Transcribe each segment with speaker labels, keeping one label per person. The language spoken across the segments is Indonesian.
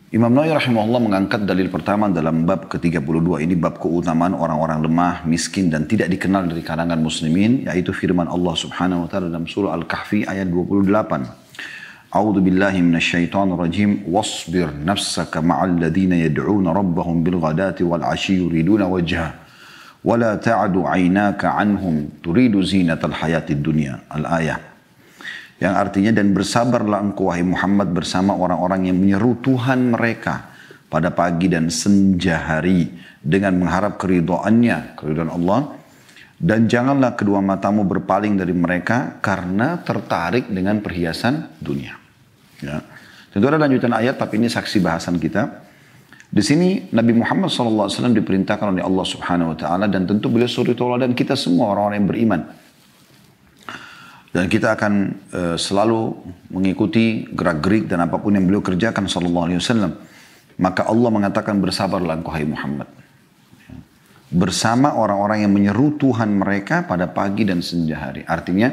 Speaker 1: Imam Nawawi rahimahullah mengangkat dalil pertama dalam bab ke-32 ini, bab keutamaan orang-orang lemah, miskin dan tidak dikenal dari kalangan muslimin, yaitu firman Allah Subhanahu wa taala dalam surah Al-Kahfi ayat 28. A'udzu billahi minasyaitonir rajim, wasbir nafsaka ma'al ladzina yad'una rabbahum bil ghadati wal 'ashyi yuriduna wajha wa la ta'du 'ainaka 'anhum turidu zinatal hayatid dunya. Al-ayah. Yang artinya, dan bersabarlah engkau wahai Muhammad bersama orang-orang yang menyeru Tuhan mereka pada pagi dan senja hari dengan mengharap keridhaannya, keridhaan Allah. Dan janganlah kedua matamu berpaling dari mereka karena tertarik dengan perhiasan dunia. Ya. Tentu ada lanjutan ayat, tapi ini saksi bahasan kita. Di sini Nabi Muhammad SAW diperintahkan oleh Allah Subhanahu Wa Taala, dan tentu beliau suri tauladan kita semua orang-orang yang beriman. Dan kita akan selalu mengikuti gerak-gerik dan apapun yang beliau kerjakan sallallahu alaihi wasallam. Maka Allah mengatakan, bersabarlah engkau hai Muhammad bersama orang-orang yang menyeru Tuhan mereka pada pagi dan senja hari. Artinya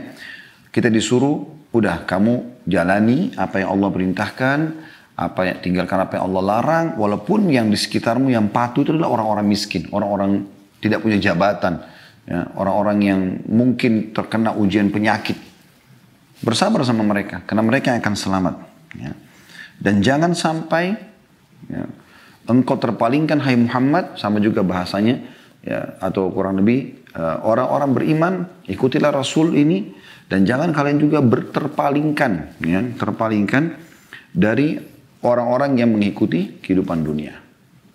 Speaker 1: kita disuruh, udah kamu jalani apa yang Allah perintahkan, tinggalkan apa yang Allah larang, walaupun yang di sekitarmu yang patuh itu adalah orang-orang miskin, orang-orang tidak punya jabatan, ya, orang-orang yang mungkin terkena ujian penyakit. Bersabar sama mereka, karena mereka yang akan selamat. Ya. Dan jangan sampai ya, engkau terpalingkan hai Muhammad, sama juga bahasanya, ya, atau kurang lebih orang-orang beriman, ikutilah Rasul ini, dan jangan kalian juga terpalingkan, ya, terpalingkan dari orang-orang yang mengikuti kehidupan dunia,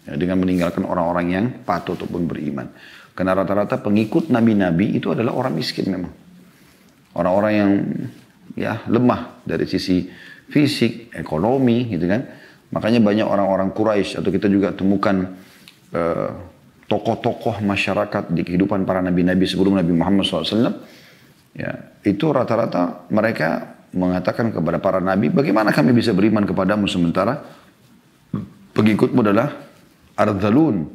Speaker 1: ya, dengan meninggalkan orang-orang yang patuh ataupun beriman. Karena rata-rata pengikut nabi-nabi itu adalah orang miskin memang. Orang-orang yang ya lemah dari sisi fisik, ekonomi gitu kan. Makanya banyak orang-orang Quraisy, atau kita juga temukan tokoh-tokoh masyarakat di kehidupan para nabi-nabi sebelum Nabi Muhammad SAW. Ya, itu rata-rata mereka mengatakan kepada para nabi, bagaimana kami bisa beriman kepadamu sementara pengikutmu adalah ardhalun,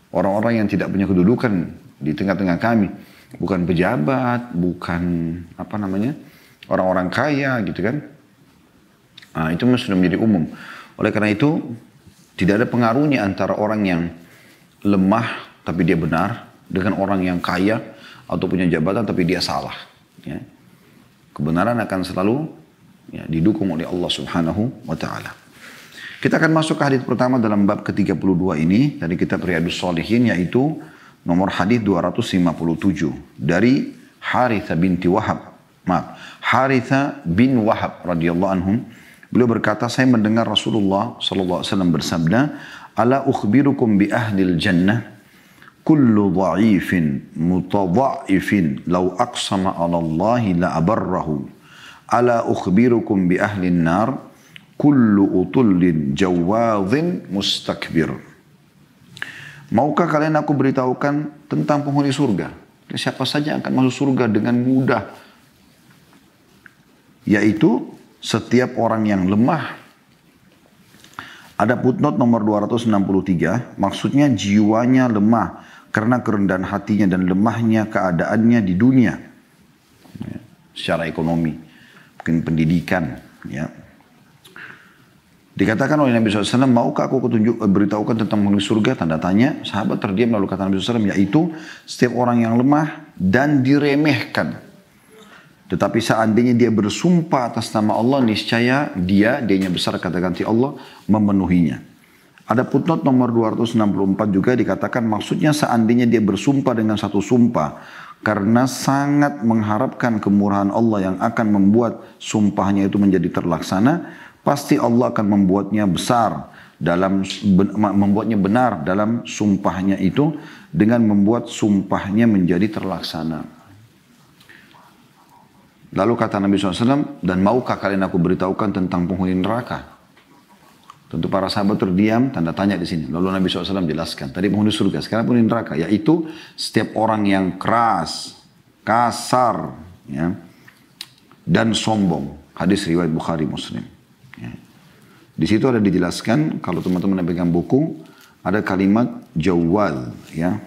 Speaker 1: orang-orang yang tidak punya kedudukan di tengah-tengah kami, bukan pejabat, bukan apa namanya, orang-orang kaya gitu kan. Nah, itu sudah menjadi umum. Oleh karena itu tidak ada pengaruhnya antara orang yang lemah tapi dia benar dengan orang yang kaya atau punya jabatan tapi dia salah. Ya. Kebenaran akan selalu ya, didukung oleh Allah Subhanahu wa Ta'ala. Kita akan masuk ke hadis pertama dalam bab ke-32 ini dari kitab Riyadhus Shalihin, yaitu nomor hadis 257 dari Haritha bin Wahab radhiyallahu anhum. Beliau berkata, saya mendengar Rasulullah sallallahu alaihi wasallam bersabda, ala ukhbirukum bi ahlil jannah kullu dha'ifin mutadha'ifin law aqsama 'ala Allah la abarrahu. Ala ukhbirukum bi ahlin nar kullu utullin jawadhin mustakbir. Maukah kalian aku beritahukan tentang penghuni surga? Siapa saja akan masuk surga dengan mudah, yaitu setiap orang yang lemah. Ada footnote nomor 263, maksudnya jiwanya lemah karena kerendahan hatinya dan lemahnya keadaannya di dunia, ya, secara ekonomi, mungkin pendidikan. Ya. Dikatakan oleh Nabi SAW, maukah aku beritahukan tentang penghuni surga? Tanda tanya. Sahabat terdiam, lalu kata Nabi SAW, yaitu setiap orang yang lemah dan diremehkan. Tetapi seandainya dia bersumpah atas nama Allah, niscaya dia-nya besar kata ganti Allah, memenuhinya. Ada footnote nomor 264 juga dikatakan, maksudnya seandainya dia bersumpah dengan satu sumpah, karena sangat mengharapkan kemurahan Allah yang akan membuat sumpahnya itu menjadi terlaksana, pasti Allah akan membuatnya membuatnya benar dalam sumpahnya itu dengan membuat sumpahnya menjadi terlaksana. Lalu kata Nabi SAW, dan maukah kalian aku beritahukan tentang penghuni neraka? Tentu para sahabat terdiam, tanda tanya di sini. Lalu Nabi SAW jelaskan, tadi penghuni surga, sekarang penghuni neraka, yaitu setiap orang yang keras, kasar, ya, dan sombong. Hadis riwayat Bukhari Muslim. Ya. Di situ ada dijelaskan, kalau teman-teman yang pegang buku, ada kalimat jawad, ya.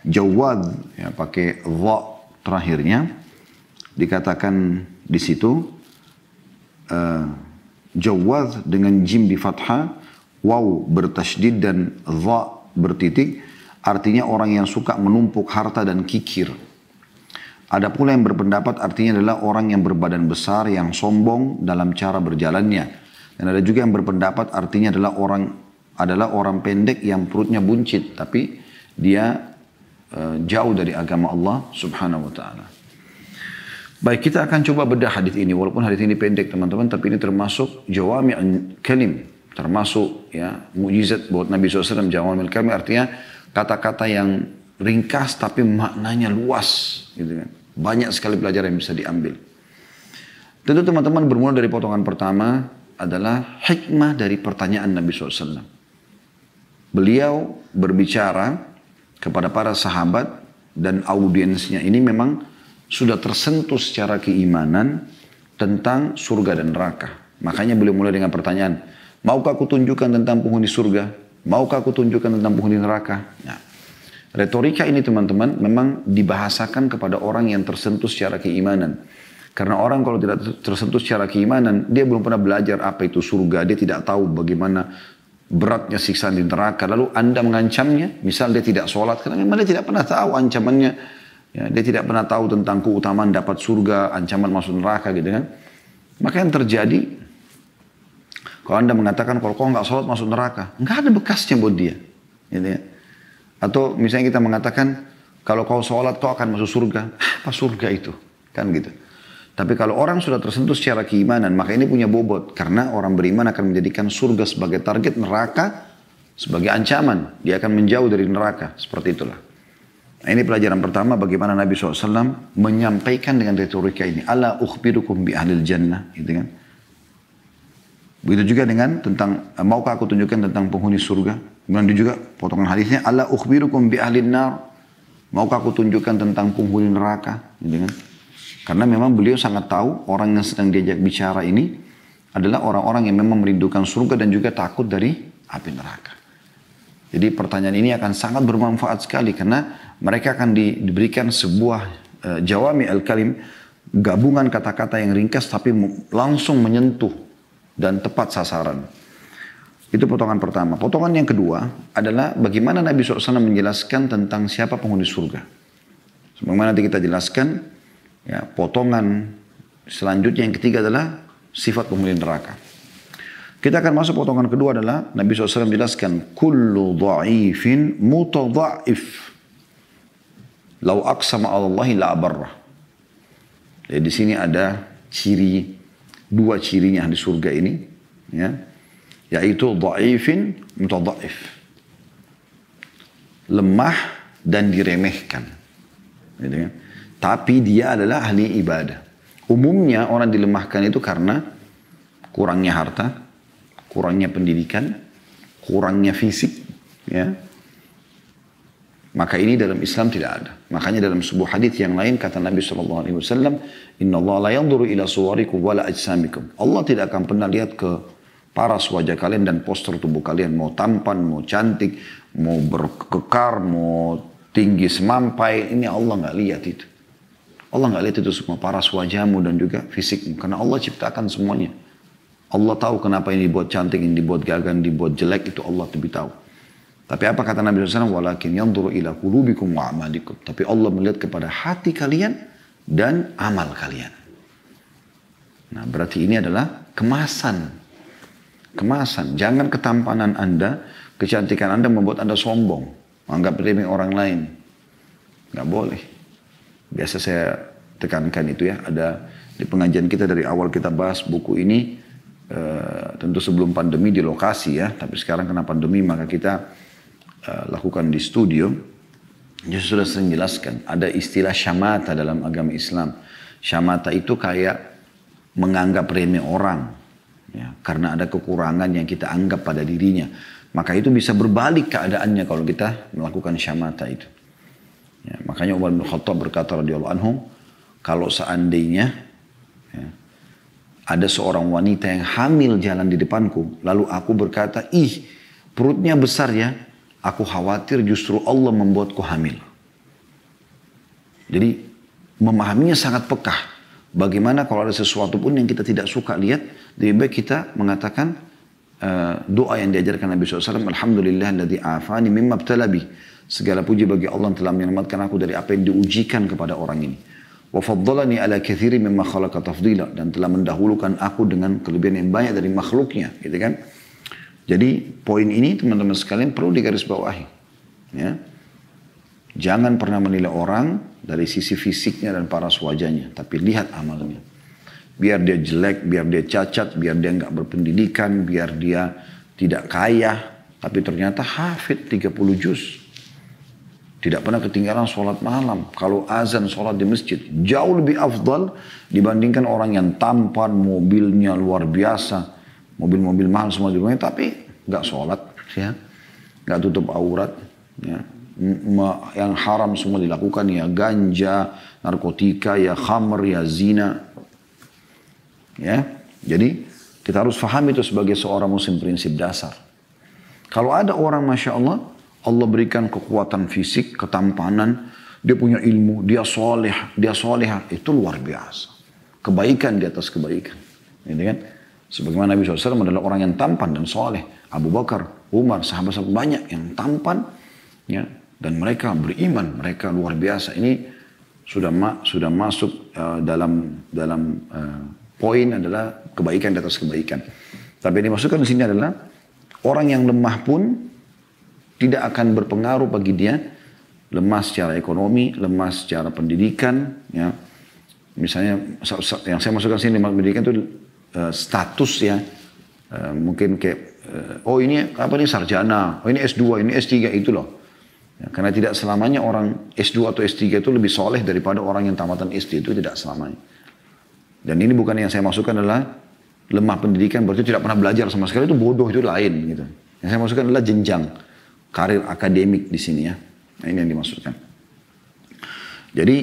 Speaker 1: Jawad, ya, pakai dha terakhirnya, dikatakan di situ, Jawaz dengan jim di fathah, waw bertasydid dan dha bertitik, artinya orang yang suka menumpuk harta dan kikir. Ada pula yang berpendapat artinya adalah orang yang berbadan besar, yang sombong dalam cara berjalannya. Dan ada juga yang berpendapat artinya adalah orang pendek yang perutnya buncit, tapi dia jauh dari agama Allah subhanahu wa ta'ala. Baik, kita akan coba bedah hadis ini. Walaupun hadis ini pendek teman-teman, tapi ini termasuk jawami' kalim. Termasuk ya mukjizat buat Nabi SAW. Jawami' kalim artinya kata-kata yang ringkas tapi maknanya luas. Gitu kan. Banyak sekali pelajaran yang bisa diambil. Tentu teman-teman bermula dari potongan pertama adalah hikmah dari pertanyaan Nabi SAW. Beliau berbicara kepada para sahabat dan audiensnya ini memang sudah tersentuh secara keimanan tentang surga dan neraka. Makanya beliau mulai dengan pertanyaan, maukah aku tunjukkan tentang penghuni surga? Maukah aku tunjukkan tentang penghuni neraka? Nah, retorika ini teman-teman memang dibahasakan kepada orang yang tersentuh secara keimanan. Karena orang kalau tidak tersentuh secara keimanan, dia belum pernah belajar apa itu surga, dia tidak tahu bagaimana beratnya siksaan di neraka. Lalu Anda mengancamnya, misal dia tidak sholat, karena memang dia tidak pernah tahu ancamannya. Ya, dia tidak pernah tahu tentang keutamaan dapat surga, ancaman masuk neraka gitu kan. Maka yang terjadi, kalau Anda mengatakan kalau kau nggak sholat masuk neraka, nggak ada bekasnya buat dia. Gitu ya. Atau misalnya kita mengatakan, kalau kau sholat kau akan masuk surga. Apa surga itu? Kan gitu. Tapi kalau orang sudah tersentuh secara keimanan, maka ini punya bobot. Karena orang beriman akan menjadikan surga sebagai target, neraka sebagai ancaman. Dia akan menjauh dari neraka. Seperti itulah. Nah, ini pelajaran pertama bagaimana Nabi SAW menyampaikan dengan retorika ini. Ala ukhbirukum bi ahlil jannah. Gitu kan. Begitu juga dengan tentang, maukah aku tunjukkan tentang penghuni surga? Kemudian juga potongan hadisnya, ala ukhbirukum bi ahlin nar. Maukah aku tunjukkan tentang penghuni neraka? Gitu kan? Karena memang beliau sangat tahu orang yang sedang diajak bicara ini adalah orang-orang yang memang merindukan surga dan juga takut dari api neraka. Jadi pertanyaan ini akan sangat bermanfaat sekali karena mereka akan diberikan sebuah jawami al-kalim, gabungan kata-kata yang ringkas tapi langsung menyentuh dan tepat sasaran. Itu potongan pertama. Potongan yang kedua adalah bagaimana Nabi SAW menjelaskan tentang siapa penghuni surga. Sebagaimana nanti kita jelaskan, ya, potongan selanjutnya yang ketiga adalah sifat penghuni neraka. Kita akan masuk potongan kedua adalah Nabi SAW menjelaskan kullu dha'ifin mutadha'if lau aqsama Allahi la abarrah. Jadi di sini ada dua cirinya di surga ini, ya. Yaitu dha'ifin mutadha'if. Lemah dan diremehkan. Gitu kan? Tapi dia adalah ahli ibadah. Umumnya orang dilemahkan itu karena kurangnya harta, kurangnya pendidikan, kurangnya fisik. Ya. Maka ini dalam Islam tidak ada. Makanya dalam sebuah hadis yang lain kata Nabi SAW, Inna Allah la yanzuru ila suwarikum wala ajsamikum. Allah tidak akan pernah lihat ke paras wajah kalian dan postur tubuh kalian. Mau tampan, mau cantik, mau berkekar, mau tinggi semampai. Ini Allah nggak lihat itu. Allah nggak lihat itu semua, paras wajahmu dan juga fisikmu. Karena Allah ciptakan semuanya. Allah tahu kenapa ini dibuat cantik, ini dibuat gagah, ini dibuat jelek, itu Allah lebih tahu. Tapi apa kata Nabi SAW? Walakin yanzuru ila qulubikum wa a'malikum. Tapi Allah melihat kepada hati kalian dan amal kalian. Nah, berarti ini adalah kemasan. Kemasan. Jangan ketampanan Anda, kecantikan Anda membuat Anda sombong. Menganggap remeh orang lain. Nggak boleh. Biasa saya tekankan itu ya. Ada di pengajian kita dari awal kita bahas buku ini. Tentu sebelum pandemi di lokasi ya. Tapi sekarang kena pandemi maka kita lakukan di studio. Jadi sudah sering jelaskan. Ada istilah syamata dalam agama Islam. Syamata itu kayak menganggap remeh orang. Ya, karena ada kekurangan yang kita anggap pada dirinya. Maka itu bisa berbalik keadaannya kalau kita melakukan syamata itu. Ya, makanya Umar bin Khattab berkata radhiyallahu anhu, kalau seandainya ya, ada seorang wanita yang hamil jalan di depanku, lalu aku berkata, ih perutnya besar ya, aku khawatir justru Allah membuatku hamil. Jadi memahaminya sangat pekah. Bagaimana kalau ada sesuatu pun yang kita tidak suka lihat, lebih baik kita mengatakan doa yang diajarkan Nabi SAW, Alhamdulillahilladzi afani mimma ibtalabi. Segala puji bagi Allah yang telah menyelamatkan aku dari apa yang diujikan kepada orang ini. Wa faddalani ala katsiri mimma khalaqa tafdila, dan telah mendahulukan aku dengan kelebihan yang banyak dari makhluknya, gitu kan. Jadi poin ini teman-teman sekalian perlu digarisbawahi, ya. Jangan pernah menilai orang dari sisi fisiknya dan paras wajahnya, tapi lihat amalnya. Biar dia jelek, biar dia cacat, biar dia nggak berpendidikan, biar dia tidak kaya, tapi ternyata hafid 30 juz. Tidak pernah ketinggalan sholat malam. Kalau azan sholat di masjid, jauh lebih afdal dibandingkan orang yang tampan, mobilnya luar biasa, mobil-mobil mahal semua di rumahnya, tapi nggak sholat, ya, nggak tutup aurat, ya. Yang haram semua dilakukan, ya ganja, narkotika, ya khamr, ya zina. Ya, jadi kita harus faham itu sebagai seorang muslim, prinsip dasar. Kalau ada orang Masya Allah, Allah berikan kekuatan fisik, ketampanan, dia punya ilmu, dia soleh, dia soleha, itu luar biasa. Kebaikan di atas kebaikan. Gitu kan? Sebagaimana Nabi SAW adalah orang yang tampan dan soleh. Abu Bakar, Umar, sahabat-sahabat banyak yang tampan, ya, dan mereka beriman, mereka luar biasa. Ini sudah masuk dalam poin adalah kebaikan di atas kebaikan. Tapi yang dimaksudkan di sini adalah orang yang lemah pun tidak akan berpengaruh bagi dia. Lemah secara ekonomi, lemah secara pendidikan, ya. Misalnya yang saya masukkan sini lemah pendidikan itu status, ya. Mungkin kayak oh ini apa nih, sarjana, oh ini S2, ini S3, itu loh. Ya, karena tidak selamanya orang S2 atau S3 itu lebih soleh daripada orang yang tamatan SD, itu tidak selamanya. Dan ini bukan yang saya masukkan adalah lemah pendidikan, berarti tidak pernah belajar sama sekali, itu bodoh, itu lain gitu. Yang saya masukkan adalah jenjang karir akademik di sini, ya. Nah, ini yang dimaksudkan. Jadi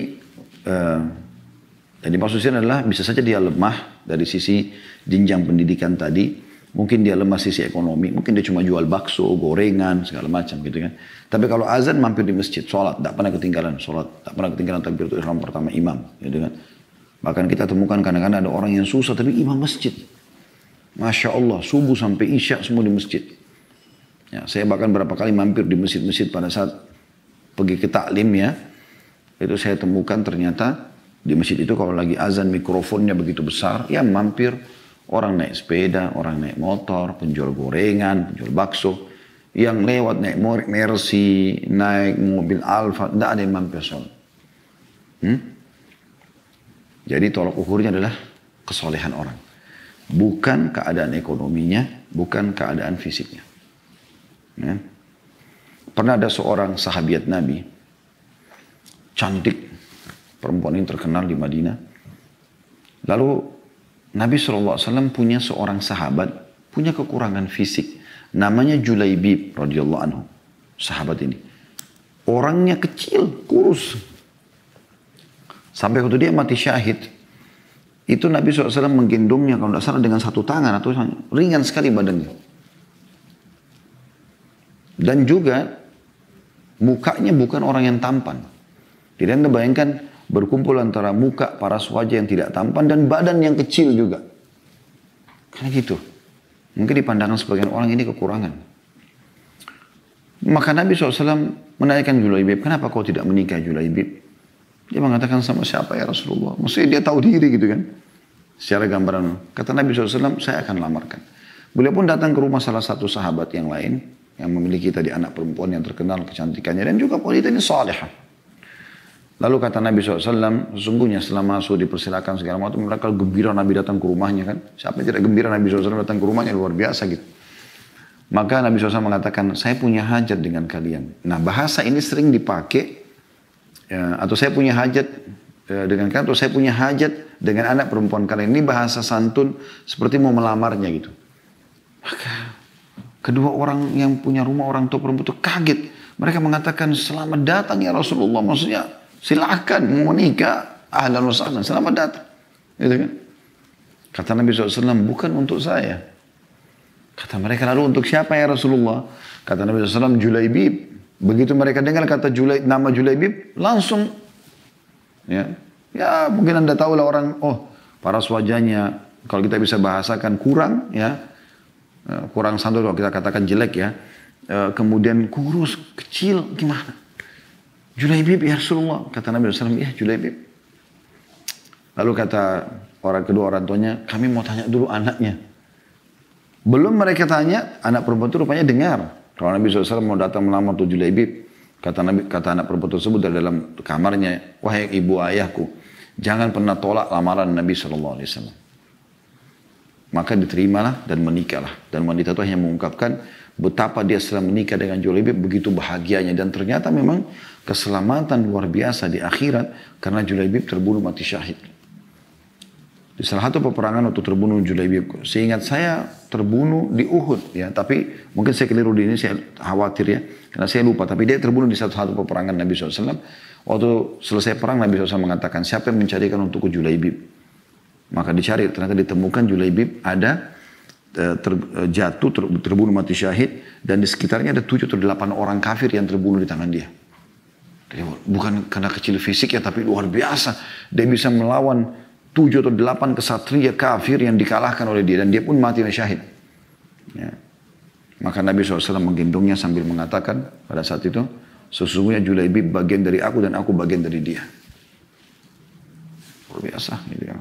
Speaker 1: yang dimaksud sini adalah bisa saja dia lemah dari sisi jenjang pendidikan tadi. Mungkin dia lemah sisi ekonomi, mungkin dia cuma jual bakso, gorengan, segala macam gitu kan. Tapi kalau azan mampir di masjid, sholat, tak pernah ketinggalan sholat, tak pernah ketinggalan takbiratul ihram pertama imam, gitu kan. Bahkan kita temukan kadang-kadang ada orang yang susah tapi imam masjid. Masya Allah, subuh sampai isya semua di masjid. Ya, saya bahkan berapa kali mampir di masjid-masjid pada saat pergi ke taklim, ya. Itu saya temukan ternyata di masjid itu kalau lagi azan mikrofonnya begitu besar, ya mampir. Orang naik sepeda, orang naik motor, penjual gorengan, penjual bakso. Yang lewat naik Mercy, naik mobil Alfa, tidak ada yang mampir sholat. Jadi tolak ukurnya adalah kesolehan orang. Bukan keadaan ekonominya, bukan keadaan fisiknya. Ya. Pernah ada seorang sahabiat Nabi, cantik, perempuan ini terkenal di Madinah. Lalu Nabi SAW punya seorang sahabat, punya kekurangan fisik. Namanya Julaibib radhiyallahu anhu. Sahabat ini. Orangnya kecil, kurus. Sampai waktu dia mati syahid, itu Nabi SAW menggendongnya kalau tidak salah dengan satu tangan, atau ringan sekali badannya. Dan juga mukanya bukan orang yang tampan. Jadi Anda bayangkan, berkumpul antara muka paras wajah yang tidak tampan dan badan yang kecil juga. Karena gitu. Mungkin dipandangkan sebagian orang ini kekurangan. Maka Nabi SAW menanyakan Julaibib, kenapa kau tidak menikah Julaibib? Dia mengatakan, sama siapa ya Rasulullah? Maksudnya dia tahu diri gitu kan. Secara gambaran. Kata Nabi SAW, saya akan lamarkan. Beliau pun datang ke rumah salah satu sahabat yang lain, yang memiliki tadi anak perempuan yang terkenal kecantikannya, dan juga wanita ini salihah. Lalu kata Nabi SAW, sesungguhnya setelah masuk dipersilakan segala macam, mereka gembira Nabi datang ke rumahnya kan. Siapa yang tidak gembira Nabi SAW datang ke rumahnya, luar biasa gitu. Maka Nabi SAW mengatakan, saya punya hajat dengan kalian. Nah, bahasa ini sering dipakai, atau saya punya hajat dengan kalian, atau saya punya hajat dengan anak perempuan kalian. Ini bahasa santun seperti mau melamarnya gitu. Maka kedua orang yang punya rumah, orang tua perempuan itu kaget. Mereka mengatakan, selamat datang ya Rasulullah. Maksudnya, silakan mau nikah, ahlan wa sahlan, selamat datang. Gitu kan? Kata Nabi SAW, bukan untuk saya. Kata mereka, lalu untuk siapa ya Rasulullah? Kata Nabi SAW, Julaibib. Begitu mereka dengar kata nama Julaibib, langsung ya, Ya mungkin Anda tahu lah orang, oh paras wajahnya, kalau kita bisa bahasakan kurang ya, kurang santun kalau kita katakan jelek ya. Kemudian kurus, kecil, gimana? Julaibib ya Rasulullah, kata Nabi SAW, ya Julaibib. Lalu kata kedua orang tuanya, kami mau tanya dulu anaknya. Belum mereka tanya, anak perempuan itu rupanya dengar. Kalau Nabi SAW mau datang melamar tuh Julaibib, kata anak perempuan tersebut dari dalam kamarnya, wahai ibu ayahku, jangan pernah tolak lamaran Nabi SAW. Maka diterimalah dan menikahlah. Dan wanita itu hanya mengungkapkan betapa dia setelah menikah dengan Julaibib begitu bahagianya. Dan ternyata memang keselamatan luar biasa di akhirat karena Julaibib terbunuh mati syahid. Di salah satu peperangan waktu terbunuh Julaibib, seingat saya terbunuh di Uhud ya, tapi mungkin saya keliru di ini, saya khawatir ya, karena saya lupa. Tapi dia terbunuh di satu peperangan Nabi SAW. Waktu selesai perang Nabi SAW mengatakan, siapa yang mencarikan untukku Julaibib? Maka dicari, ternyata ditemukan Julaibib ada terbunuh mati syahid, dan di sekitarnya ada 7 atau 8 orang kafir yang terbunuh di tangan dia. Jadi, bukan karena kecil fisik ya, tapi luar biasa. Dia bisa melawan 7 atau 8 kesatria kafir yang dikalahkan oleh dia. Dan dia pun mati syahid. Ya. Maka Nabi SAW menggendongnya sambil mengatakan pada saat itu, sesungguhnya Julaibib bagian dari aku dan aku bagian dari dia. Luar biasa. Gitu ya.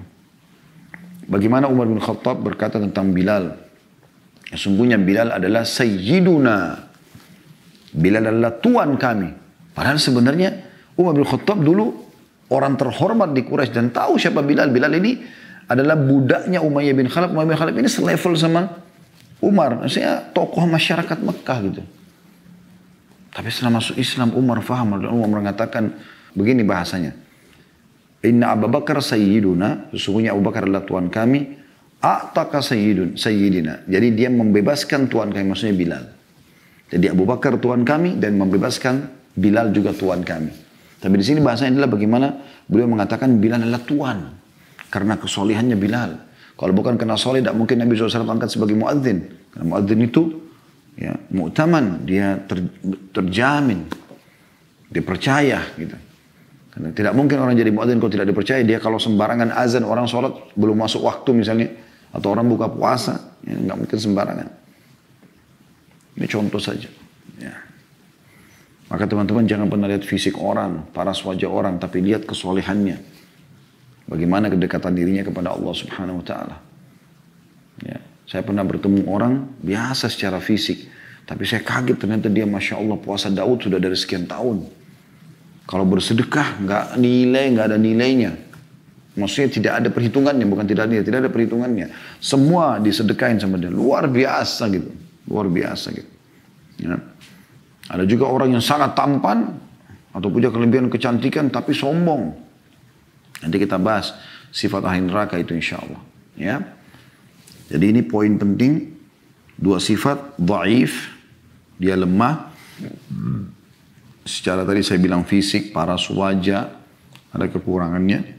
Speaker 1: Bagaimana Umar bin Khattab berkata tentang Bilal. Sesungguhnya Bilal adalah Sayyiduna. Bilal adalah Tuan kami. Padahal sebenarnya Umar bin Khattab dulu orang terhormat di Quraisy dan tahu siapa Bilal. Bilal ini adalah budaknya Umayyah bin Khalaf. Umayyah bin Khalaf ini selevel sama Umar. Maksudnya tokoh masyarakat Mekah gitu. Tapi setelah masuk Islam Umar faham. Dan Umar mengatakan begini bahasanya. Inna Abu Bakar sayyiduna. Sesungguhnya Abu Bakar adalah tuan kami. A'taka sayyidina. Jadi dia membebaskan tuan kami. Maksudnya Bilal. Jadi Abu Bakar tuan kami dan membebaskan Bilal juga tuan kami. Tapi di sini bahasanya adalah bagaimana beliau mengatakan Bilal adalah tuan. Karena kesolehannya Bilal. Kalau bukan karena soleh, tidak mungkin Nabi SAW angkat sebagai muadzin. Karena muadzin itu ya, mu'taman, dia terjamin. Dia percaya gitu. Karena tidak mungkin orang jadi muadzin kalau tidak dipercaya. Dia kalau sembarangan azan orang sholat belum masuk waktu misalnya. Atau orang buka puasa. Ya, nggak mungkin sembarangan. Ini contoh saja. Ya. Maka teman-teman jangan pernah lihat fisik orang, paras wajah orang, tapi lihat kesolehannya. Bagaimana kedekatan dirinya kepada Allah Subhanahu Wa Taala. Ya, saya pernah bertemu orang biasa secara fisik, tapi saya kaget ternyata dia Masya Allah puasa Daud sudah dari sekian tahun. Kalau bersedekah nggak ada nilainya. Maksudnya tidak ada perhitungannya, bukan tidak ada perhitungannya. Semua disedekahin sama dia, luar biasa gitu, luar biasa gitu. Ya. Ada juga orang yang sangat tampan atau punya kelebihan kecantikan tapi sombong. Nanti kita bahas sifat ahli neraka itu insya Allah. Ya. Jadi ini poin penting. 2 sifat, dhaif, dia lemah. Secara tadi saya bilang fisik, paras wajah, ada kekurangannya.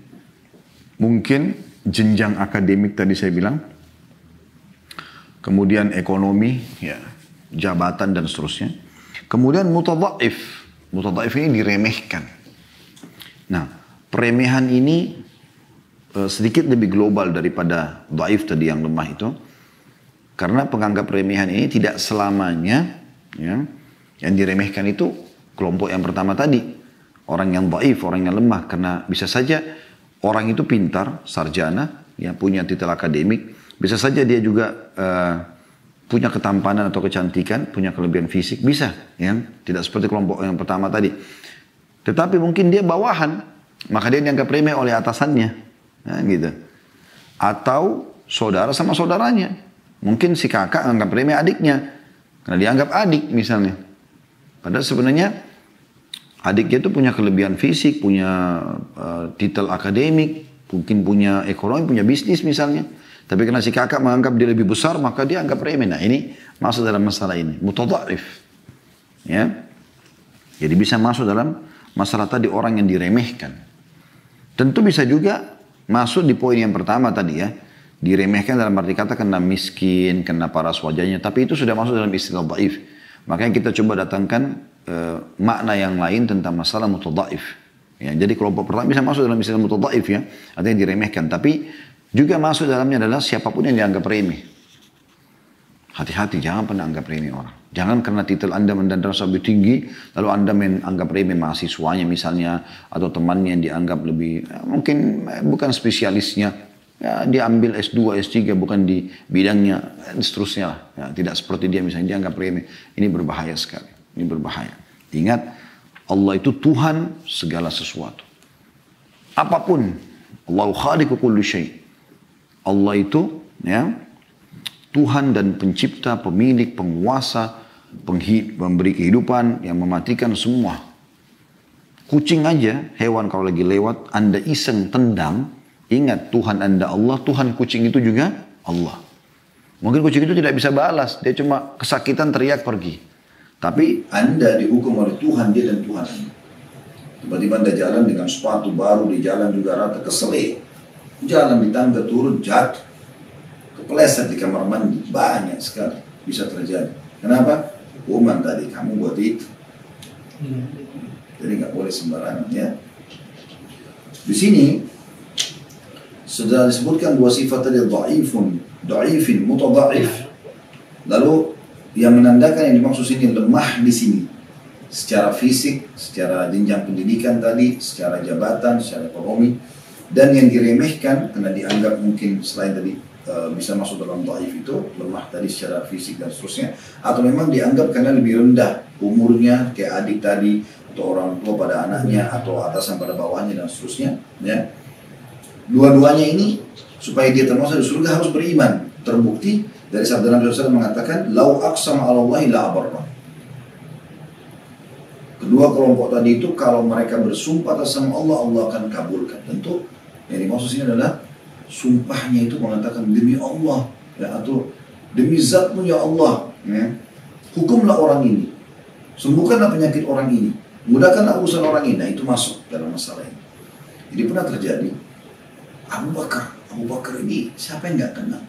Speaker 1: Mungkin jenjang akademik tadi saya bilang. Kemudian ekonomi, ya, jabatan dan seterusnya. Kemudian mutadhaif. Mutadhaif ini diremehkan. Nah, peremehan ini sedikit lebih global daripada dhaif tadi yang lemah itu. Karena penganggap remehan ini tidak selamanya ya, yang diremehkan itu kelompok yang pertama tadi. Orang yang dhaif, orang yang lemah. Karena bisa saja orang itu pintar, sarjana, ya, punya titel akademik. Bisa saja dia juga punya ketampanan atau kecantikan, punya kelebihan fisik, bisa, ya, tidak seperti kelompok yang pertama tadi. Tetapi mungkin dia bawahan, maka dia dianggap remeh oleh atasannya, nah, gitu. Atau saudara sama saudaranya, mungkin si kakak anggap remeh adiknya, karena dianggap adik misalnya. Padahal sebenarnya adiknya itu punya kelebihan fisik, punya titel akademik, mungkin punya ekonomi, punya bisnis misalnya. Tapi karena si kakak menganggap dia lebih besar, maka dia anggap remeh. Nah ini masuk dalam masalah ini. Mutadhaif. Ya. Jadi bisa masuk dalam masalah tadi orang yang diremehkan. Tentu bisa juga masuk di poin yang pertama tadi ya. Diremehkan dalam arti kata kena miskin, kena paras wajahnya. Tapi itu sudah masuk dalam istilah dhaif. Makanya kita coba datangkan makna yang lain tentang masalah mutadhaif. Ya, jadi kelompok pertama bisa masuk dalam istilah mutadhaif ya, artinya diremehkan. Tapi juga masuk dalamnya adalah siapapun yang dianggap remeh. Hati-hati, jangan pernah anggap remeh orang. Jangan karena titel Anda mendandang lebih tinggi, lalu Anda menganggap remeh mahasiswanya misalnya, atau temannya yang dianggap lebih, mungkin bukan spesialisnya, ya, dia ambil S2, S3 bukan di bidangnya, dan seterusnya lah. Ya, tidak seperti dia misalnya, dianggap remeh. Ini berbahaya sekali, ini berbahaya. Ingat, Allah itu Tuhan segala sesuatu. Apapun, Allahu khaliqu kulli syai'. Allah itu, ya, Tuhan dan pencipta, pemilik, penguasa, memberi kehidupan, yang mematikan semua. Kucing aja, hewan kalau lagi lewat, Anda iseng tendang, ingat Tuhan Anda Allah, Tuhan kucing itu juga Allah. Mungkin kucing itu tidak bisa balas, dia cuma kesakitan teriak pergi. Tapi Anda dihukum oleh Tuhan dia dan Tuhan Anda. Tiba-tiba Anda jalan dengan sepatu baru, di jalan juga rata, keselip. Jalan di tangga turun, jatuh. Kepleset di kamar mandi, banyak sekali bisa terjadi. Kenapa? Hukuman tadi, kamu buat itu. Jadi nggak boleh sembarangan ya. Di sini sudah disebutkan dua sifat tadi, dhaifin, mutadhaif. Lalu yang menandakan yang dimaksud sini lemah di sini, secara fisik, secara jenjang pendidikan tadi, secara jabatan, secara ekonomi, dan yang diremehkan karena dianggap mungkin selain tadi bisa masuk dalam dhaif itu, lemah tadi secara fisik dan seterusnya, atau memang dianggap karena lebih rendah umurnya, kayak adik tadi, atau orang tua pada anaknya, atau atasan pada bawahnya dan seterusnya. Ya. Dua-duanya ini supaya dia termasuk di surga harus beriman. Terbukti dari sabda Nabi SAW mengatakan, "Lau aqsama 'ala Allahi la abarra." Kedua kelompok tadi itu kalau mereka bersumpah atas nama Allah, Allah akan kabulkan. Tentu yang dimaksud sini adalah sumpahnya itu mengatakan demi Allah, ya, atau demi zatmu ya Allah, ya. Hukumlah orang ini, sembuhkanlah penyakit orang ini, mudahkanlah urusan orang ini. Nah, itu masuk dalam masalah ini. Jadi pernah terjadi Abu Bakar ini siapa yang nggak kenal?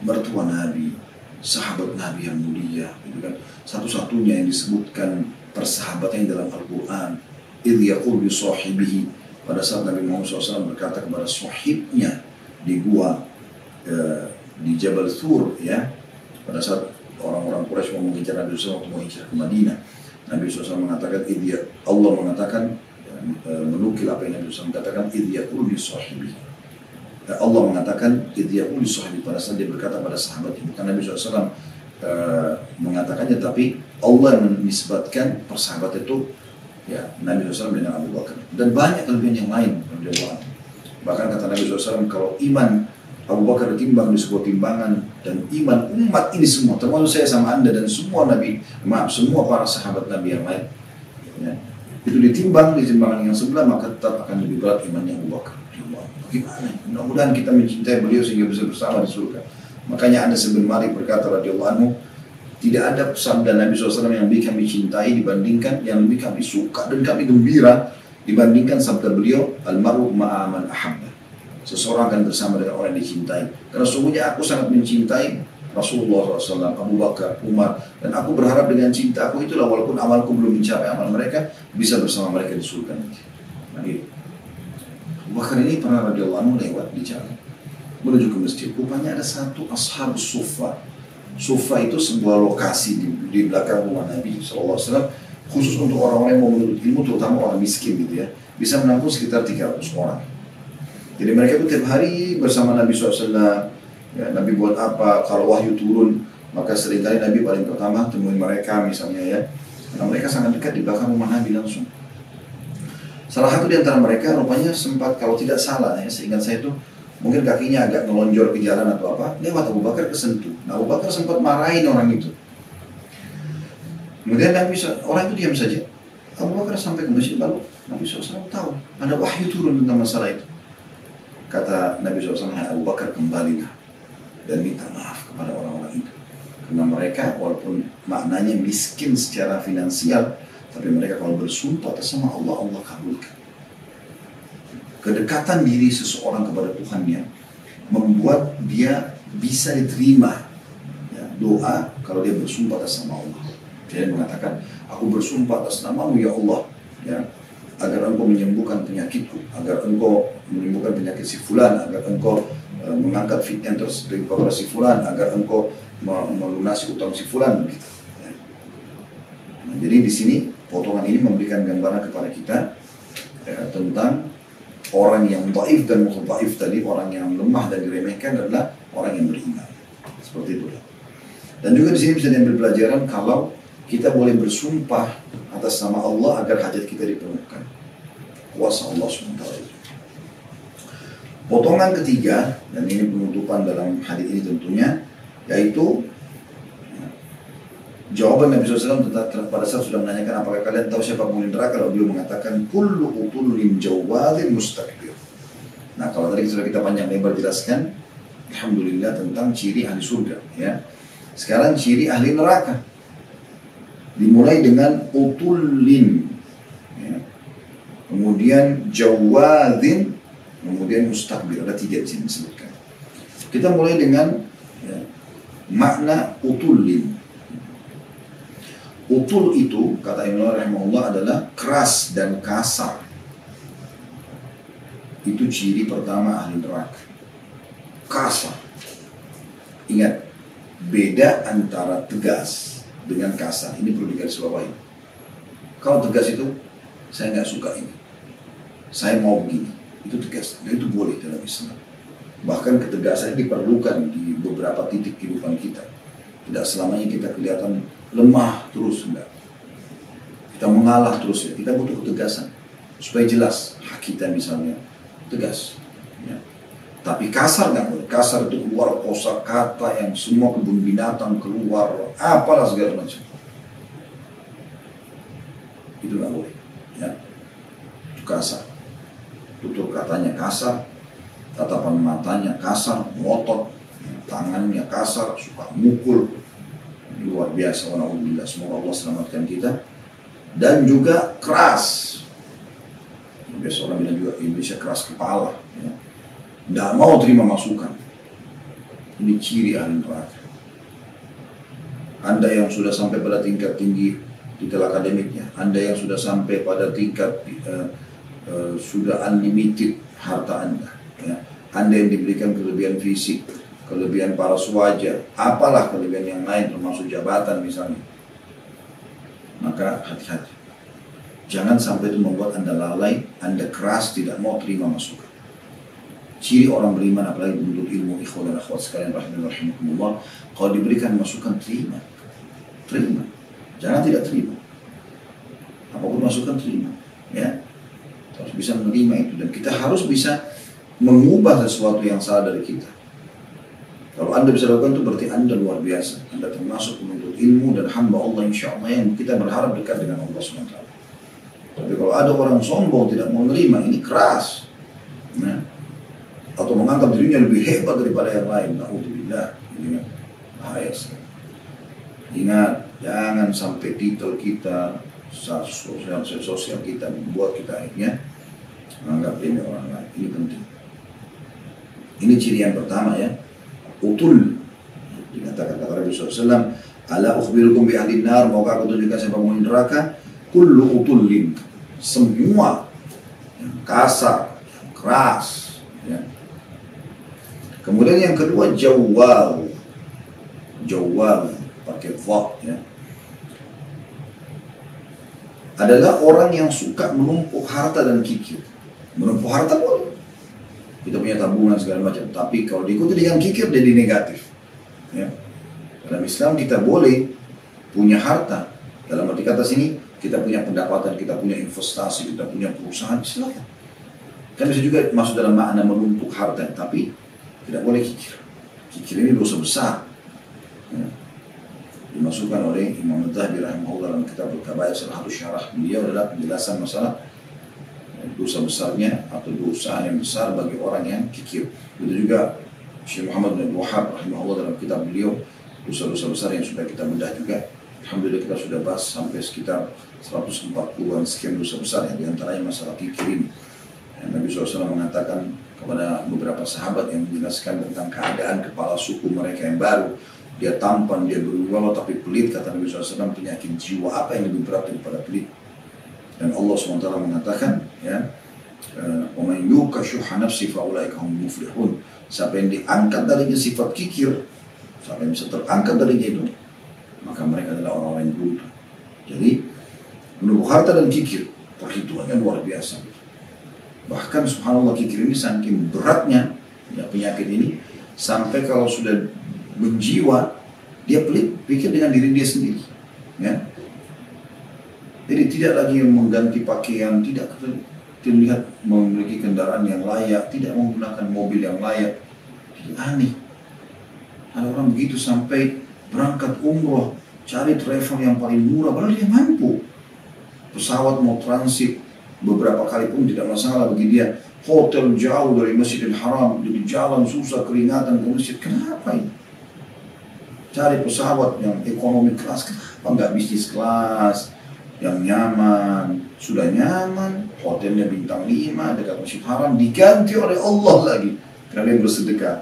Speaker 1: Mertua Nabi, sahabat Nabi yang mulia, gitu kan? Satu-satunya yang disebutkan persahabatnya dalam Al-Quran. Idh yaqul bi sahibihi, pada saat Nabi Muhammad SAW berkata kepada sahibnya di gua di Jabal Thur, ya, pada saat orang-orang Quraisy mau mengejar Nabi SAW mau hijrah ke Madinah, Nabi SAW mengatakan Allah mengatakan, menukil apa yang Nabi SAW katakan, idh yaqul li sahibihi. Allah mengatakan idh yaqul li sahibihi, pada saat dia berkata pada sahabatnya, bukan Nabi SAW mengatakannya, tapi Allah menisbatkan persahabat itu, ya, Nabi SAW dengan Abu Bakar, dan banyak kelebihan yang lain. Bahkan kata Nabi SAW, kalau iman Abu Bakar ditimbang di sebuah timbangan, dan iman umat ini semua, termasuk saya sama Anda dan semua semua para sahabat Nabi yang lain, ya, itu ditimbang di timbangan yang sebelah, maka tetap akan lebih berat imannya Abu Bakar. Bagaimana? Mudah-mudahan kita mencintai beliau sehingga bisa bersama di surga. Makanya Anas bin Malik berkata radhiyallahu anhu, tidak ada sabda Nabi SAW yang lebih kami cintai dibandingkan, yang lebih kami suka dan kami gembira dibandingkan sabda beliau, al-mar'u ma'a man ahabba. Seseorang akan bersama dengan orang yang dicintai. Karena sungguhnya aku sangat mencintai Rasulullah SAW, Abu Bakar, Umar, dan aku berharap dengan cinta aku itulah, walaupun amalku belum mencapai amal mereka, bisa bersama mereka di surga nanti. Abu Bakar ini pernah radhiyallahu anhu lewat di jalan menuju ke masjid. Rupanya ada satu ashab sufa. Sufa itu sebuah lokasi di belakang rumah Nabi SAW, khusus untuk orang-orang yang mau menuntut ilmu, terutama orang miskin gitu ya. Bisa menampung sekitar 300 orang. Jadi mereka itu tiap hari bersama Nabi SAW. Ya, Nabi buat apa? Kalau wahyu turun, maka seringkali Nabi paling pertama temuin mereka misalnya, ya. Karena mereka sangat dekat di belakang rumah Nabi langsung. Salah satu di antara mereka rupanya sempat, kalau tidak salah ya, seingat saya itu, mungkin kakinya agak melonjor ke jalan atau apa, lewat Abu Bakar kesentuh. Nah, Abu Bakar sempat marahin orang itu. Kemudian orang itu diam saja. Abu Bakar sampai ke masjid, lalu Nabi SAW tahu ada wahyu turun tentang masalah itu. Kata Nabi SAW, Abu Bakar kembalilah dan minta maaf kepada orang-orang itu. Karena mereka walaupun maknanya miskin secara finansial, tapi mereka kalau bersumpah atas nama Allah, Allah kabulkan. Kedekatan diri seseorang kepada Tuhannya membuat dia bisa diterima, ya, doa kalau dia bersumpah atas nama Allah. Dia mengatakan, aku bersumpah atas namamu ya Allah, ya, agar engkau menyembuhkan penyakitku, agar engkau menyembuhkan penyakit si fulan, agar engkau mengangkat fitnah tersebut kepada si fulan, agar engkau melunasi utang si fulan. Gitu. Nah, jadi di sini potongan ini memberikan gambaran kepada kita tentang orang yang dhaif dan mudhaif tadi, orang yang lemah dan diremehkan adalah orang yang beriman. Seperti itu. Dan juga di sini bisa diambil pelajaran kalau kita boleh bersumpah atas nama Allah agar hajat kita dipenuhkan. Kuasa Allah SWT. Potongan ketiga, dan ini penutupan dalam hadis ini tentunya, yaitu jawaban Nabi SAW pada saat sudah menanyakan apakah kalian tahu siapa penghuni neraka, lalu beliau mengatakan kullu utullin jawadin mustakbir. Nah, kalau tadi sudah kita panjang lebar jelaskan, alhamdulillah tentang ciri ahli surga, ya. Sekarang ciri ahli neraka. Dimulai dengan utullin, ya. Kemudian jawadin, kemudian mustakbir. Ada 3 di sini disebutkan. Kita mulai dengan ya, makna utullin. Utul itu, kata Imam rahimahullah, adalah keras dan kasar. Itu ciri pertama ahli neraka. Kasar. Ingat, beda antara tegas dengan kasar. Ini perlu digarisbawahi. Kalau tegas itu, saya nggak suka ini, saya mau begini, itu tegas. Dan itu boleh dalam Islam. Bahkan ketegasan diperlukan di beberapa titik kehidupan kita. Tidak selamanya kita kelihatan lemah terus, enggak. Kita mengalah terus, ya. Kita butuh ketegasan supaya jelas hak kita, misalnya tegas, ya. Tapi kasar nggak boleh. Kasar itu keluar kosakata yang semua kebun binatang keluar, apalah segala macam. Itu nggak boleh, ya. Itu kasar. Tutur katanya kasar, tatapan matanya kasar, ngotot, tangannya kasar, suka mukul. Luar biasa, walhamdulillah, semoga Allah selamatkan kita. Dan juga keras. Biasa orang bilang juga Indonesia keras kepala, ya. Tidak mau terima masukan. Ini ciri ahli neraka. Anda yang sudah sampai pada tingkat tinggi titel akademiknya, Anda yang sudah sampai pada tingkat sudah unlimited harta Anda, ya. Anda yang diberikan kelebihan fisik, kelebihan paras wajah, apalah kelebihan yang lain termasuk jabatan misalnya, maka hati-hati. Jangan sampai itu membuat Anda lalai, Anda keras, tidak mau terima masukan. Ciri orang beriman, apalagi menuntut ilmu, ikhwan dan akhwat sekalian rahimakumullah, kalau diberikan masukan, terima. Terima. Jangan tidak terima. Apapun masukan, terima. Ya. Harus bisa menerima itu. Dan kita harus bisa mengubah sesuatu yang salah dari kita. Kalau Anda bisa lakukan itu berarti Anda luar biasa. Anda termasuk menuntut ilmu dan hamba Allah, insya Allah, yang kita berharap dekat dengan Allah SWT. Tapi kalau ada orang sombong, tidak mau menerima, ini keras. Nah, atau menganggap dirinya lebih hebat daripada yang lain. Na'udzubillah. Ingat, bahaya sekali. Ingat, jangan sampai titel kita, sosial kita membuat kita akhirnya menganggap remeh orang lain. Ini penting. Ini ciri yang pertama, ya. Utul. Dikatakan kata Rasulullah SAW, ala ukhbirukum bi ahli nar, maukah aku tunjukkan siapa penghuni neraka? Kullu utullin. Semua yang kasar, yang keras, ya. Kemudian yang kedua jawwal. Jawwal pakai dha, ya. Adalah orang yang suka menumpuk harta dan kikir. Menumpuk harta boleh, kita punya tabungan segala macam, tapi kalau diikuti dengan kikir jadi negatif, ya. Dalam Islam kita boleh punya harta, dalam arti kata sini kita punya pendapatan, kita punya investasi, kita punya perusahaan, silakan. Kan bisa juga masuk dalam makna menumpuk harta, tapi tidak boleh kikir. Kikir ini dosa besar, ya. Dimasukkan oleh Imam Al-Zahabi rahimahullah dalam kitab Al-Kabair, salah satu syarah beliau adalah penjelasan masalah dosa besarnya atau dosa yang besar bagi orang yang kikir. Itu juga Syekh Muhammad bin Wahab rahimahullah dalam kitab beliau dosa-dosa besar yang sudah kita bedah juga. Alhamdulillah kita sudah bahas sampai sekitar 140-an sekian dosa besar, yang diantaranya masalah kikir ini. Nabi SAW mengatakan kepada beberapa sahabat yang menjelaskan tentang keadaan kepala suku mereka yang baru. Dia tampan, dia berwibawa tapi pelit, kata Nabi SAW, penyakit jiwa apa yang lebih berat daripada pelit? Dan Allah SWT mengatakan, ya, وَمَنْ يُوكَ شُحَّ نَفْسِ فَأُولَٰئِكَ هُمُ الْمُفْلِحُونَ. Siapa yang diangkat darinya sifat kikir, siapa yang bisa terangkat darinya itu, maka mereka adalah orang-orang yang beruntung. Jadi, menurut harta dan kikir, perhitungannya luar biasa. Bahkan subhanallah kikir ini saking beratnya, ya, penyakit ini, sampai kalau sudah menjiwa, dia pikir dengan diri dia sendiri. Ya. Jadi tidak lagi mengganti pakaian, tidak terlihat memiliki kendaraan yang layak, tidak menggunakan mobil yang layak. Jadi aneh. Ada orang begitu sampai berangkat umroh, cari travel yang paling murah, padahal dia mampu. Pesawat mau transit beberapa kali pun tidak masalah bagi dia. Hotel jauh dari Masjidil Haram, jadi jalan susah, keringatan ke masjid. Kenapa ini? Cari pesawat yang ekonomi kelas, kenapa nggak bisnis kelas yang nyaman? Sudah nyaman, hotelnya bintang 5 dekat Masjid Haram, diganti oleh Allah lagi karena dia bersedekah.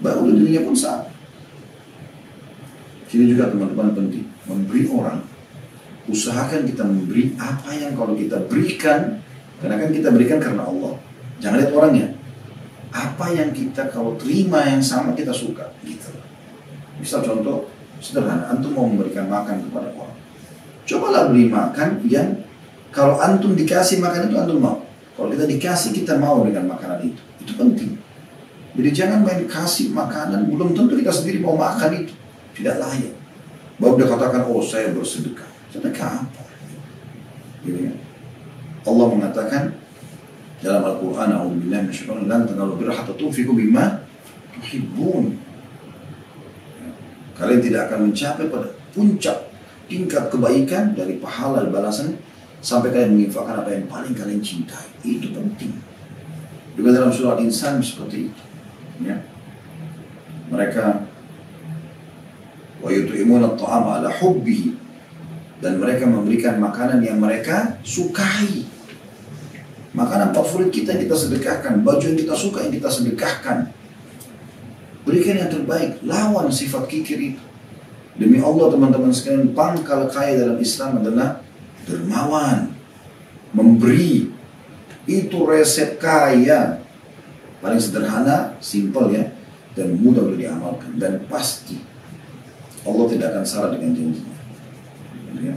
Speaker 1: Baru dirinya pun sama. Jadi juga teman-teman penting memberi orang, usahakan kita memberi apa yang kalau kita berikan, karena kan kita berikan karena Allah. Jangan lihat orangnya. Apa yang kita kalau terima yang sama kita suka, gitu. Misal contoh sederhana, antum mau memberikan makan kepada orang, cobalah beli makan yang kalau antum dikasih makan itu antum mau. Kalau kita dikasih kita mau dengan makanan itu penting. Jadi jangan main kasih makanan, belum tentu kita sendiri mau makan itu, tidak layak. Baru dia katakan, oh saya bersedekah. Sedekah apa? Gitu ya. Allah mengatakan dalam Al-Quran, A'udzubillahi minasyaitonir rajim, lan tanalu birra hatta tunfiqu mimma tuhibbun. Kalian tidak akan mencapai pada puncak tingkat kebaikan dari pahala dan balasan sampai kalian menginfakkan apa yang paling kalian cintai. Itu penting. Juga dalam surah Al-Insan seperti itu. Ya. Mereka wa yut'imuna at-ta'ama ala hubbihi, dan mereka memberikan makanan yang mereka sukai. Makanan favorit kita yang kita sedekahkan, baju yang kita suka yang kita sedekahkan. Berikan yang terbaik, lawan sifat kikir itu. Demi Allah teman-teman sekalian, pangkal kaya dalam Islam adalah dermawan, memberi. Itu resep kaya. Paling sederhana, simpel ya, dan mudah untuk diamalkan. Dan pasti Allah tidak akan salah dengan janjinya. Ya.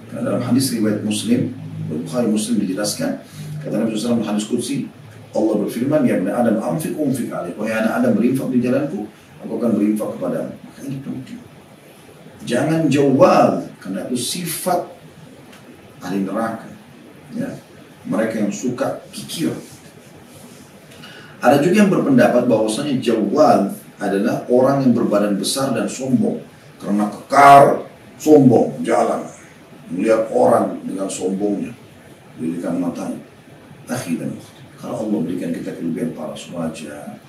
Speaker 1: Karena dalam hadis riwayat Muslim, Bukhari Muslim dijelaskan, kata Nabi SAW hadis qudsi, Allah berfirman, ya Ibn Adam, anfiq alaik. Wahai anak Adam, berinfak di jalanku, aku akan berinfak kepadamu. Maka ini penting. Jangan jawab, karena itu sifat ahli neraka. Ya. Mereka yang suka kikir. Ada juga yang berpendapat bahwasanya jawab adalah orang yang berbadan besar dan sombong. Karena kekar, sombong, jalan. Melihat orang dengan sombongnya. Lilikan matanya. Akhi dan ukhti. Kalau Allah berikan kita kelebihan paras wajah,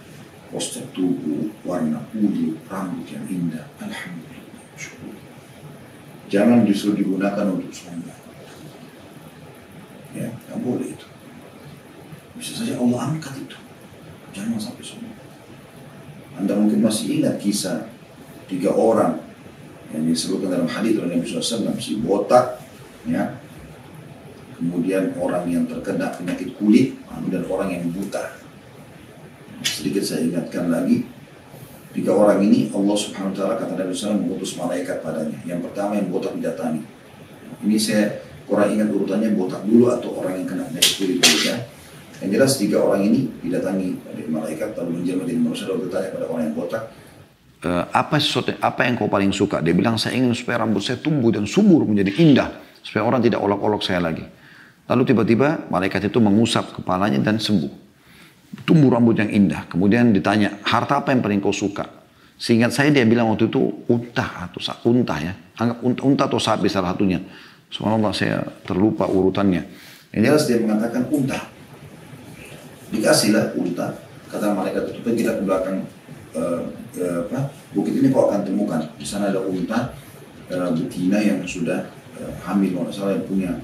Speaker 1: postur tubuh, warna kulit, rambut yang indah, alhamdulillah, syukur. Jangan justru digunakan untuk sombong. Ya, tak boleh itu. Bisa saja Allah angkat itu. Jangan sampai sombong. Anda mungkin masih ingat kisah 3 orang yang disebutkan dalam hadis oleh Nabi SAW, si botak, ya. Kemudian orang yang terkena penyakit kulit, dan orang yang buta. Sedikit saya ingatkan lagi, 3 orang ini Allah Subhanahu Wa Taala kata Nabi SAW mengutus malaikat padanya. Yang pertama yang botak didatangi. Ini saya kurang ingat urutannya, botak dulu atau orang yang kena penyakit kulit dulu ya. Yang jelas 3 orang ini didatangi oleh malaikat lalu menjelma jadi manusia, lalu bertanya pada orang yang botak, apa yang kau paling suka? Dia bilang, saya ingin supaya rambut saya tumbuh dan subur menjadi indah, supaya orang tidak olok-olok saya lagi. Lalu tiba-tiba malaikat itu mengusap kepalanya dan sembuh. Tumbuh rambut yang indah. Kemudian ditanya, harta apa yang paling kau suka? Seingat saya dia bilang waktu itu unta atau unta ya. Anggap unta atau sapi salah satunya. Subhanallah saya terlupa urutannya. Yang jelas dia mengatakan unta. Dikasihlah unta. Kata malaikat itu pergi ke belakang bukit ini kau akan temukan. Di sana ada unta betina yang sudah hamil, kalau salah yang punya,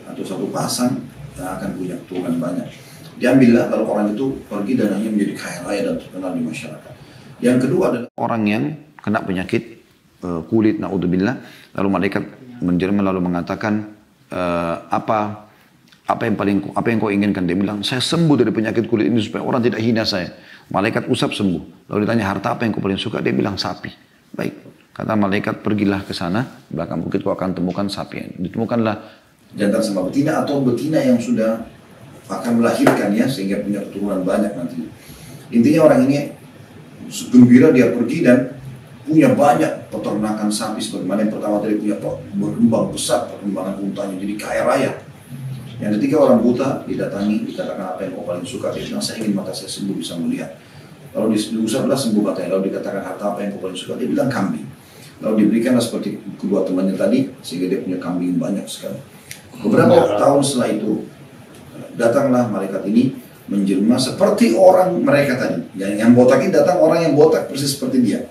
Speaker 1: atau satu pasang yang akan punya keturunan banyak. Diambillah, kalau orang itu pergi dan hanya menjadi kaya raya dan terkenal di masyarakat. Yang kedua adalah orang yang kena penyakit kulit, naudzubillah, lalu malaikat menjelma lalu mengatakan, apa yang kau inginkan? Dia bilang, saya sembuh dari penyakit kulit ini supaya orang tidak hina saya. Malaikat usap sembuh. Lalu ditanya, harta apa yang kau paling suka? Dia bilang, sapi. Baik. Kata malaikat, pergilah ke sana, belakang bukit kau akan temukan sapi. Ditemukanlah jantan sama betina atau betina yang sudah akan melahirkan ya, sehingga punya keturunan banyak nanti. Intinya orang ini gembira, dia pergi dan punya banyak peternakan sapi. Sebagaimana yang pertama tadi punya berkembang besar perkembangan untanya, jadi kaya raya. Yang ketiga orang buta didatangi, dikatakan apa yang kau paling suka? Dia bilang, saya ingin mata saya sembuh bisa melihat. Lalu diusaplah sembuh matanya. Lalu dikatakan harta apa yang kau paling suka? Dia bilang kambing. Lalu diberikanlah seperti kedua temannya tadi, sehingga dia punya kambing banyak sekali. Beberapa tahun setelah itu, datanglah malaikat ini menjelma seperti orang mereka tadi. Yang botak ini datang orang yang botak persis seperti dia.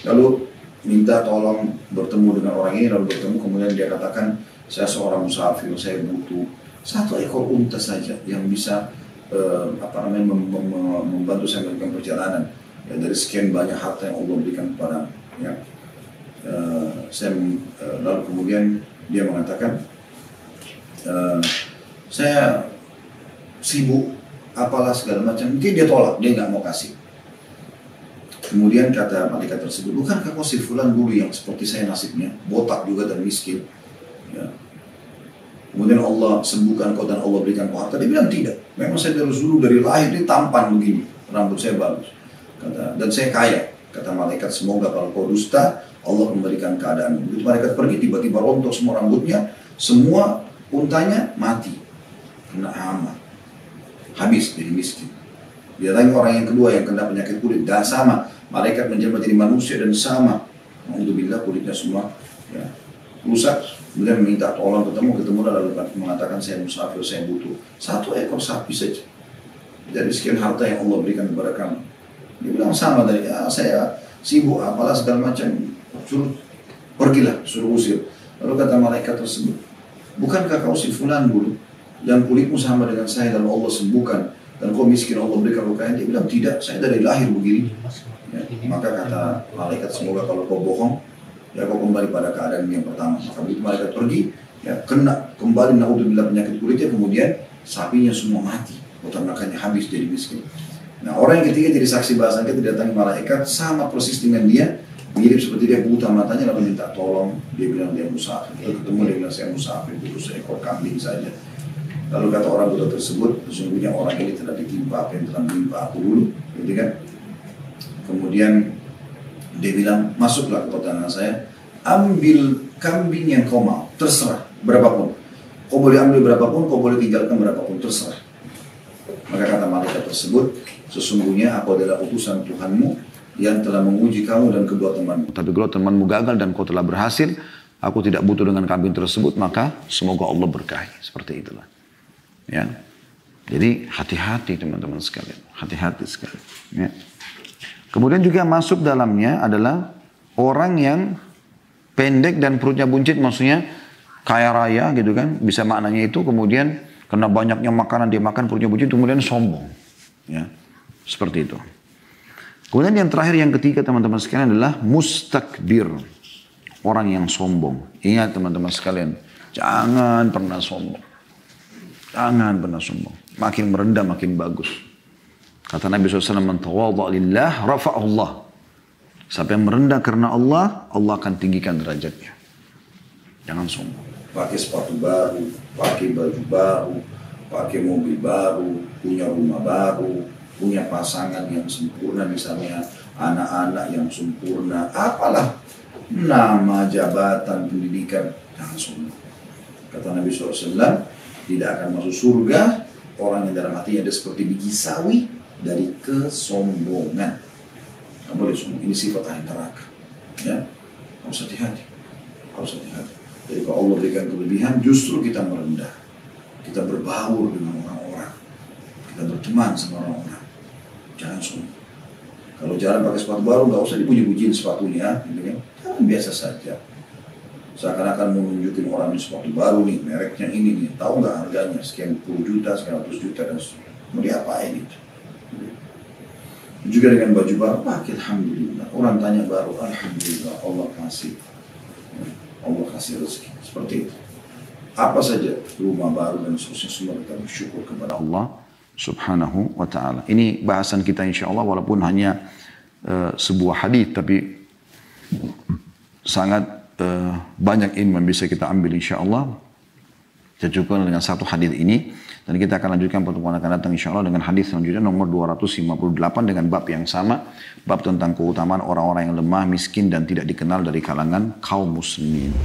Speaker 1: Lalu minta tolong bertemu dengan orang ini, lalu bertemu, kemudian dia katakan, saya seorang musafir, saya butuh satu ekor unta saja yang bisa membantu saya melakukan perjalanan. Ya, dari sekian banyak harta yang Allah berikan kepada ya. Lalu kemudian dia mengatakan, saya sibuk, apalah segala macam. Mungkin dia tolak, dia nggak mau kasih. Kemudian kata malaikat tersebut, bukankah kau si fulan dulu yang seperti saya nasibnya, botak juga dan miskin? Ya. Kemudian Allah sembuhkan kau dan Allah berikan kau harta. Dia bilang tidak. Memang saya dari lahir ini tampan begini, rambut saya bagus. Dan saya kaya. Kata malaikat, semoga kalau kau dusta, Allah memberikan keadaan. Begitu malaikat pergi, tiba-tiba rontok semua rambutnya, semua untanya mati, kena hama, habis jadi miskin. Dia tanya orang yang kedua yang kena penyakit kulit, dan sama. Malaikat menjelma jadi manusia dan sama. Alhamdulillah kulitnya semua ya, rusak. Kemudian minta tolong ketemu lalu mengatakan saya musafir, saya butuh satu ekor sapi saja dari sekian harta yang Allah berikan kepada kamu. Dia bilang sama dari saya sibuk apalah segala macam, pergilah, suruh usir. Lalu kata malaikat tersebut, bukankah kau si fulan dulu yang kulitmu sama dengan saya dan Allah sembuhkan dan kau miskin Allah berikan kekayaan? Dia bilang tidak, saya dari lahir begini. Ya, maka kata malaikat, semoga kalau kau bohong, ya kau kembali pada keadaan yang pertama. Maka begitu malaikat pergi, ya kena kembali naudzubillah penyakit kulitnya, kemudian sapinya semua mati, peternakannya habis jadi miskin. Nah orang yang ketiga jadi saksi bahasan kita datangi malaikat sama persis dengan dia, mirip seperti dia, buta matanya, lalu minta tolong. Dia bilang dia musafir. Lalu ketemu dia bilang saya musafir, butuh seekor kambing saja. Lalu kata orang buta tersebut, sesungguhnya orang ini telah ditimpa apa yang telah menimpa aku dulu, gitu kan? Kemudian dia bilang, masuklah ke peternakan saya, ambil kambing yang kau mau, terserah, berapapun. Kau boleh ambil berapapun, kau boleh tinggalkan berapapun, terserah. Maka kata malaikat tersebut, sesungguhnya aku adalah utusan Tuhanmu yang telah menguji kamu dan kedua temanmu. Tapi kalau temanmu gagal dan kau telah berhasil, aku tidak butuh dengan kambing tersebut, maka semoga Allah berkahi. Seperti itulah. Ya. Jadi hati-hati teman-teman sekalian, hati-hati sekali. Ya. Kemudian juga masuk dalamnya adalah orang yang pendek dan perutnya buncit, maksudnya kaya raya gitu kan, bisa maknanya itu. Kemudian karena banyaknya makanan dia makan, perutnya buncit, kemudian sombong. Ya, seperti itu. Kemudian yang terakhir, yang ketiga teman-teman sekalian adalah mustakbir, orang yang sombong. Ingat teman-teman sekalian, jangan pernah sombong. Jangan pernah sombong. Makin merendah makin bagus. Kata Nabi SAW, man tawadha lillah rafa'ahu Allah. Siapa yang merendah karena Allah, Allah akan tinggikan derajatnya. Jangan sombong. Pakai sepatu baru, pakai baju baru, pakai mobil baru, punya rumah baru, punya pasangan yang sempurna, misalnya anak-anak yang sempurna, apalah nama, jabatan, pendidikan, jangan sombong. Kata Nabi SAW, tidak akan masuk surga orang yang dalam hatinya ada seperti biji sawi dari kesombongan. Nggak boleh sombong. Ini sifat ahli neraka. Ya, harus hati-hati. Harus hati-hati. Jadi kalau Allah berikan kelebihan, justru kita merendah. Kita berbaur dengan orang-orang. Kita berteman sama orang-orang. Jangan sombong. Kalau jalan pakai sepatu baru, nggak usah dipuji-pujiin sepatunya, gitu kan? Jangan biasa saja. Seakan-akan mau nunjukin orang ini sepatu baru nih, mereknya ini nih, tahu nggak harganya, sekian puluh juta, sekian ratus juta, dan mau diapain itu. Juga dengan baju baru, pakai alhamdulillah. Orang tanya baru, alhamdulillah, Allah kasih. Allah kasih rezeki, seperti itu. apa saja rumah baru dan seterusnya, semua kita bersyukur kepada Allah Subhanahu wa ta'ala. Ini bahasan kita insya Allah, walaupun hanya sebuah hadis, tapi sangat banyak ilmu yang bisa kita ambil insya Allah. Kita cukup dengan satu hadis ini, dan kita akan lanjutkan pertemuan akan datang insya Allah dengan hadis selanjutnya nomor 258 dengan bab yang sama, bab tentang keutamaan orang-orang yang lemah, miskin dan tidak dikenal dari kalangan kaum muslimin.